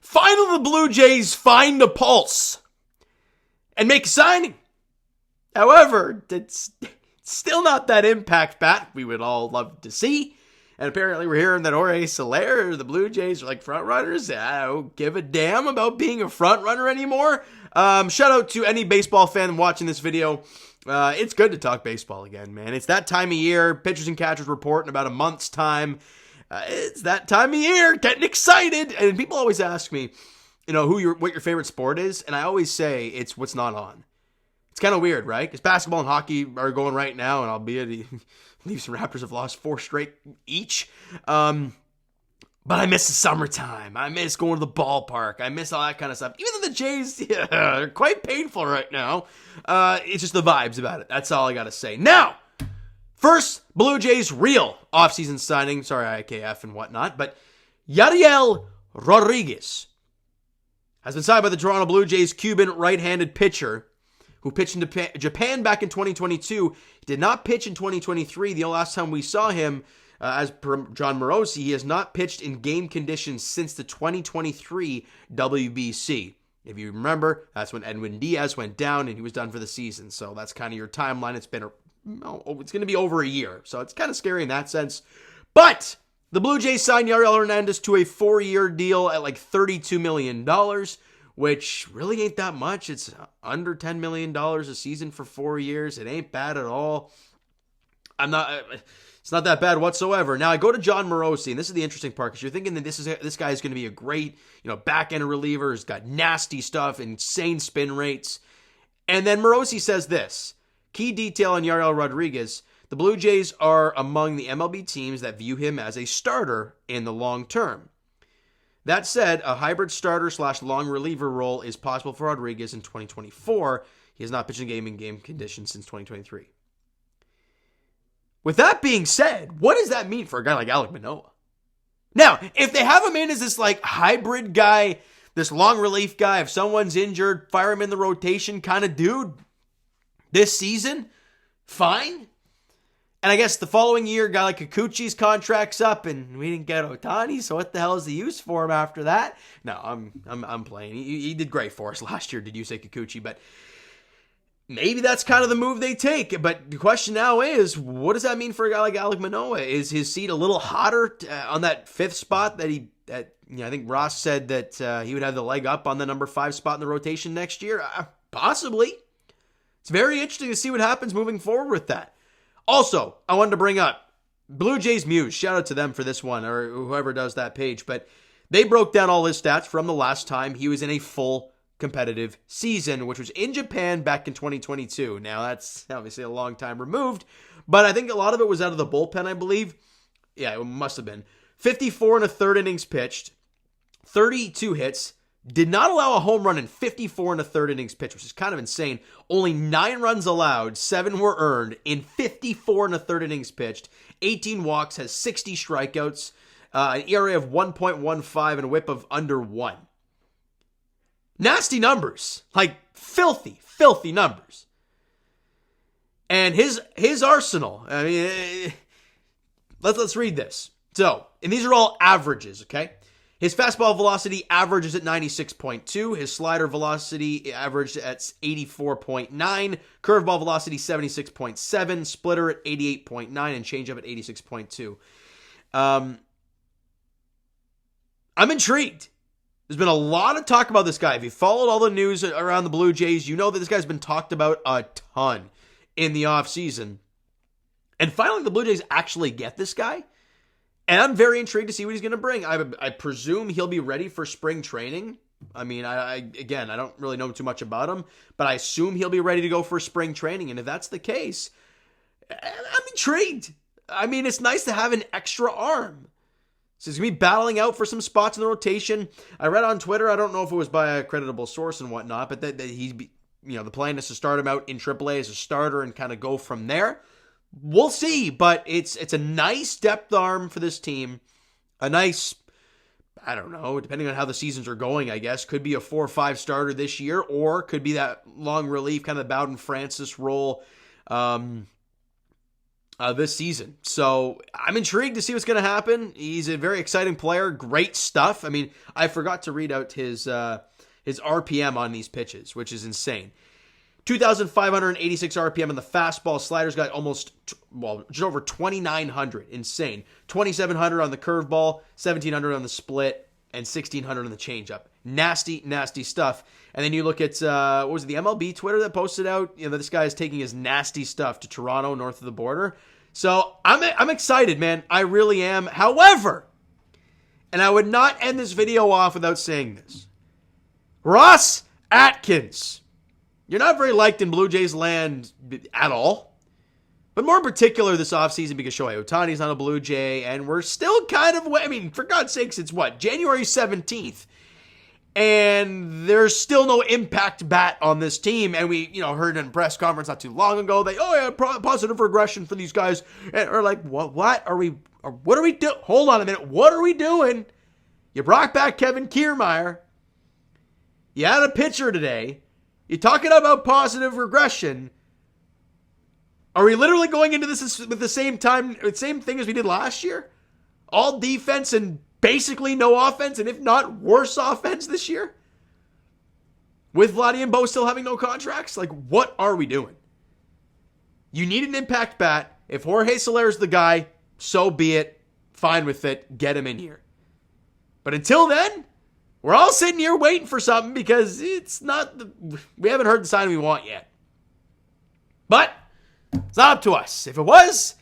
Finally, the Blue Jays find a pulse and make a signing. However, it's still not that impact bat we would all love to see. And apparently we're hearing that Jorge Soler, the Blue Jays, are like front runners. I don't give a damn about being a front runner anymore. Shout out to any baseball fan watching this video. It's good to talk baseball again, man. It's that time of year. Pitchers and catchers report in about a month's time. It's that time of year. Getting excited. And people always ask me, what your favorite sport is. And I always say it's what's not on. It's kind of weird, right? Because basketball and hockey are going right now, and albeit Leafs and Raptors have lost 4 straight each. But I miss the summertime. I miss going to the ballpark. I miss all that kind of stuff. Even though the Jays are quite painful right now, it's just the vibes about it. That's all I got to say. Now, first, Blue Jays real offseason signing. Sorry, IKF and whatnot. But Yariel Rodriguez has been signed by the Toronto Blue Jays Cuban right-handed pitcher who pitched in Japan back in 2022. He did not pitch in 2023. The last time we saw him, as per John Morosi, he has not pitched in game conditions since the 2023 WBC. If you remember, that's when Edwin Diaz went down and he was done for the season. So that's kind of your timeline. It's going to be over a year. So it's kind of scary in that sense. But the Blue Jays signed Yariel Hernandez to a 4-year deal at like $32 million. Which really ain't that much. It's under $10 million a season for 4 years. It ain't bad at all. It's not that bad whatsoever. Now I go to John Morosi, and this is the interesting part, because you're thinking that this guy is going to be a great, back-end reliever. He's got nasty stuff, insane spin rates. And then Morosi says this, key detail on Yariel Rodriguez, the Blue Jays are among the MLB teams that view him as a starter in the long term. That said, a hybrid starter/long reliever role is possible for Rodriguez in 2024. He has not pitched a game in game conditions since 2023. With that being said, what does that mean for a guy like Alek Manoah? Now, if they have him in as this hybrid guy, this long relief guy, if someone's injured, fire him in the rotation kind of dude this season, fine. And I guess the following year, a guy like Kikuchi's contract's up, and we didn't get Ohtani, so what the hell is the use for him after that? No, I'm playing. He did great for us last year, did you say Kikuchi? But maybe that's kind of the move they take. But the question now is, what does that mean for a guy like Alek Manoah? Is his seat a little hotter on that 5th spot that I think Ross said that he would have the leg up on the number 5 spot in the rotation next year? Possibly. It's very interesting to see what happens moving forward with that. Also, I wanted to bring up Blue Jays Muse. Shout out to them for this one, or whoever does that page. But they broke down all his stats from the last time he was in a full competitive season, which was in Japan back in 2022. Now, that's obviously a long time removed, but I think a lot of it was out of the bullpen, I believe. Yeah, it must have been. 54 1/3 innings pitched, 32 hits, did not allow a home run in 54 1/3 innings pitched, which is kind of insane. Only 9 runs allowed, 7 were earned in 54 1/3 innings pitched. 18 walks, has 60 strikeouts, an ERA of 1.15 and a whip of under 1. Nasty numbers, like filthy numbers. And his arsenal, I mean, let's read this. So, and these are all averages, okay? His fastball velocity averages at 96.2. His slider velocity averaged at 84.9. Curveball velocity 76.7. Splitter at 88.9 and changeup at 86.2. I'm intrigued. There's been a lot of talk about this guy. If you followed all the news around the Blue Jays, you know that this guy's been talked about a ton in the offseason. And finally, the Blue Jays actually get this guy. And I'm very intrigued to see what he's going to bring. I presume he'll be ready for spring training. I mean, I don't really know too much about him, but I assume he'll be ready to go for spring training. And if that's the case, I'm intrigued. I mean, it's nice to have an extra arm. So he's going to be battling out for some spots in the rotation. I read on Twitter, I don't know if it was by a creditable source and whatnot, but that the plan is to start him out in AAA as a starter and kind of go from there. We'll see, but it's a nice depth arm for this team. A nice, I don't know, depending on how the seasons are going, I guess, could be a 4 or 5 starter this year, or could be that long relief, kind of Bowden Francis role. this season. So I'm intrigued to see what's going to happen. He's a very exciting player. Great stuff. I mean, I forgot to read out his RPM on these pitches, which is insane. 2,586 RPM in the fastball. Sliders got just over 2,900. Insane. 2,700 on the curveball, 1,700 on the split, and 1,600 on the changeup. Nasty, nasty stuff. And then you look at, what was it, the MLB Twitter that posted out, that this guy is taking his nasty stuff to Toronto, north of the border. So I'm excited, man. I really am. However, and I would not end this video off without saying this. Ross Atkins. You're not very liked in Blue Jays land at all. But more in particular this offseason because Shohei Ohtani's not a Blue Jay. And we're still kind of, I mean, for God's sakes, it's what? January 17th. And there's still no impact bat on this team. And we, heard in a press conference not too long ago that, positive regression for these guys. And we're like, what are we doing? Hold on a minute. What are we doing? You brought back Kevin Kiermaier. You had a pitcher today. You're talking about positive regression. Are we literally going into this with the same thing as we did last year? All defense and basically no offense, and if not worse offense this year? With Vladdy and Bo still having no contracts? Like, what are we doing? You need an impact bat. If Jorge Soler's the guy, so be it. Fine with it. Get him in here. But until then, we're all sitting here waiting for something because we haven't heard the sign we want yet. But it's not up to us. If it was,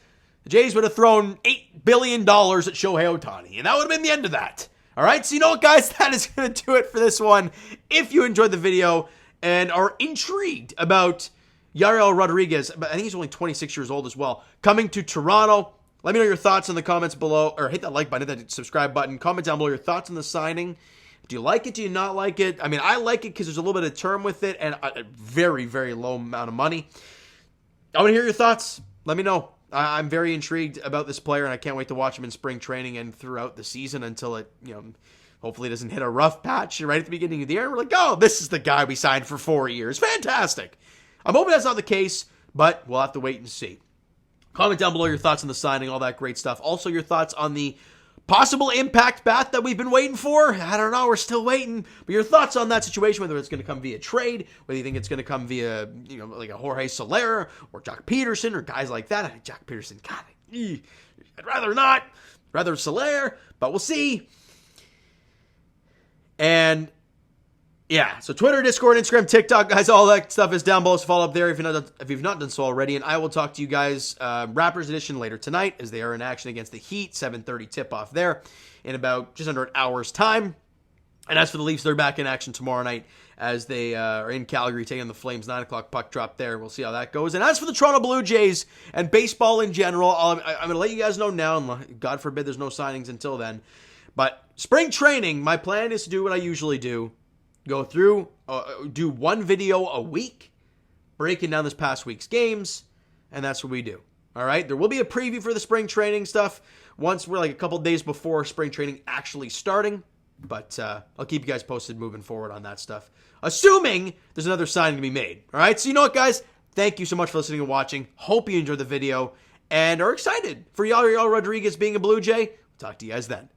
the Jays would have thrown $8 billion at Shohei Ohtani, and that would have been the end of that. All right, so you know what, guys? That is going to do it for this one. If you enjoyed the video and are intrigued about Yariel Rodriguez, I think he's only 26 years old as well, coming to Toronto, let me know your thoughts in the comments below, or hit that like button, hit that subscribe button, comment down below your thoughts on the signing. Do you like it? Do you not like it? I mean, I like it because there's a little bit of term with it and a very, very low amount of money. I want to hear your thoughts. Let me know. I'm very intrigued about this player, and I can't wait to watch him in spring training and throughout the season until it, hopefully doesn't hit a rough patch right at the beginning of the year. We're like, oh, this is the guy we signed for 4 years. Fantastic. I'm hoping that's not the case, but we'll have to wait and see. Comment down below your thoughts on the signing, all that great stuff. Also, your thoughts on the possible impact bat that we've been waiting for. I don't know. We're still waiting. But your thoughts on that situation, whether it's going to come via trade, whether you think it's going to come via, like a Jorge Soler or Jock Peterson or guys like that. I think Jock Peterson, God, I'd rather not. Rather Soler, but we'll see. And yeah, so Twitter, Discord, Instagram, TikTok, guys, all that stuff is down below. So follow up there if you've not done so already. And I will talk to you guys Raptors edition later tonight as they are in action against the Heat. 7:30 tip-off there in about just under an hour's time. And as for the Leafs, they're back in action tomorrow night as they are in Calgary taking on the Flames. 9 o'clock puck drop there. We'll see how that goes. And as for the Toronto Blue Jays and baseball in general, I'm going to let you guys know now. And God forbid there's no signings until then. But spring training, my plan is to do what I usually do. Go through, do one video a week, breaking down this past week's games, and that's what we do. All right? There will be a preview for the spring training stuff once we're like a couple days before spring training actually starting, but I'll keep you guys posted moving forward on that stuff, assuming there's another signing to be made. All right? So you know what, guys? Thank you so much for listening and watching. Hope you enjoyed the video and are excited for Yariel Rodriguez being a Blue Jay. Talk to you guys then.